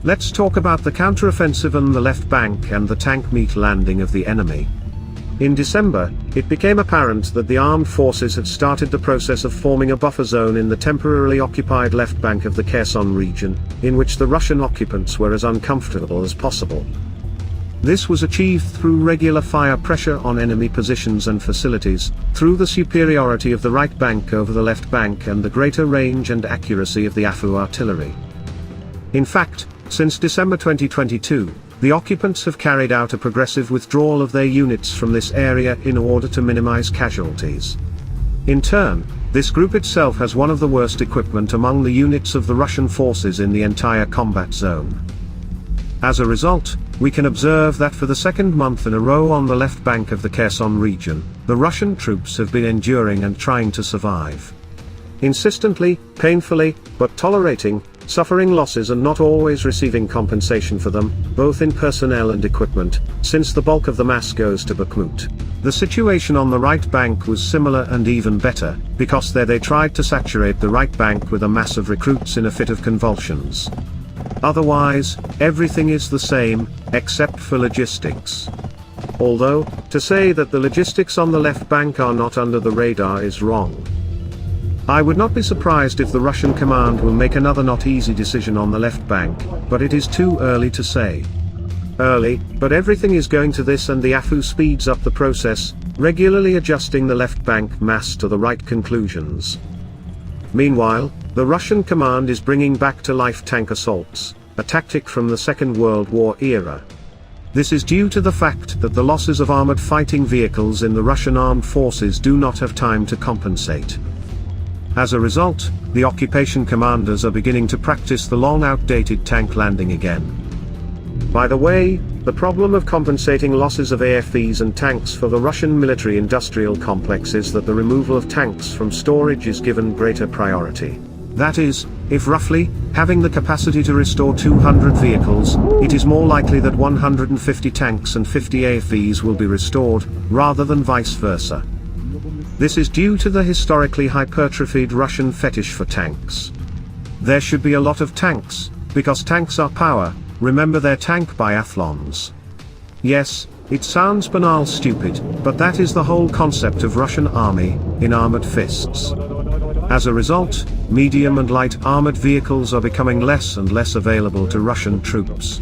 Let's talk about the counteroffensive on the left bank and the tank meet landing of the enemy. In December, it became apparent that the armed forces had started the process of forming a buffer zone in the temporarily occupied left bank of the Kherson region, in which the Russian occupants were as uncomfortable as possible. This was achieved through regular fire pressure on enemy positions and facilities, through the superiority of the right bank over the left bank and the greater range and accuracy of the AFU artillery. In fact, since December 2022, the occupants have carried out a progressive withdrawal of their units from this area in order to minimize casualties. In turn, this group itself has one of the worst equipment among the units of the Russian forces in the entire combat zone. As a result, we can observe that for the second month in a row on the left bank of the Kherson region, the Russian troops have been enduring and trying to survive. Insistently, painfully, but tolerating, suffering losses and not always receiving compensation for them, both in personnel and equipment, since the bulk of the mass goes to Bakhmut. The situation on the right bank was similar and even better, because there they tried to saturate the right bank with a mass of recruits in a fit of convulsions. Otherwise, everything is the same, except for logistics. Although, to say that the logistics on the left bank are not under the radar is wrong. I would not be surprised if the Russian command will make another not easy decision on the left bank, but it is too early to say. Early, but everything is going to this, and the AFU speeds up the process, regularly adjusting the left bank mass to the right conclusions. Meanwhile, the Russian command is bringing back to life tank assaults, a tactic from the Second World War era. This is due to the fact that the losses of armored fighting vehicles in the Russian armed forces do not have time to compensate. As a result, the occupation commanders are beginning to practice the long outdated tank landing again. By the way, the problem of compensating losses of AFVs and tanks for the Russian military-industrial complex is that the removal of tanks from storage is given greater priority. That is, if roughly, having the capacity to restore 200 vehicles, it is more likely that 150 tanks and 50 AFVs will be restored, rather than vice versa. This is due to the historically hypertrophied Russian fetish for tanks. There should be a lot of tanks, because tanks are power. Remember their tank biathlons. Yes, it sounds banal stupid, but that is the whole concept of Russian army, in armored fists. As a result, medium and light armored vehicles are becoming less and less available to Russian troops.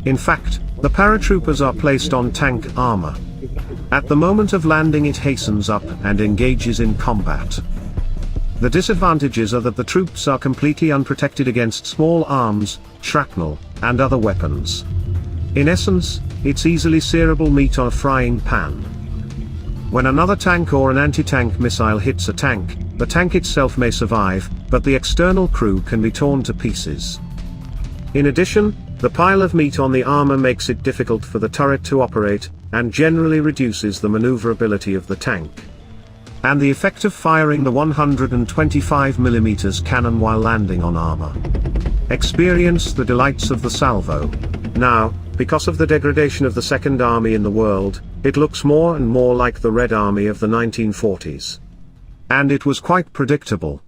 In fact, the paratroopers are placed on tank armor. At the moment of landing it hastens up and engages in combat. The disadvantages are that the troops are completely unprotected against small arms, shrapnel, and other weapons. In essence, it's easily searable meat on a frying pan. When another tank or an anti-tank missile hits a tank, the tank itself may survive, but the external crew can be torn to pieces. In addition, the pile of meat on the armor makes it difficult for the turret to operate, and generally reduces the maneuverability of the tank. And the effect of firing the 125mm cannon while landing on armor. Experience the delights of the salvo. Now, because of the degradation of the Second Army in the world, it looks more and more like the Red Army of the 1940s. And it was quite predictable.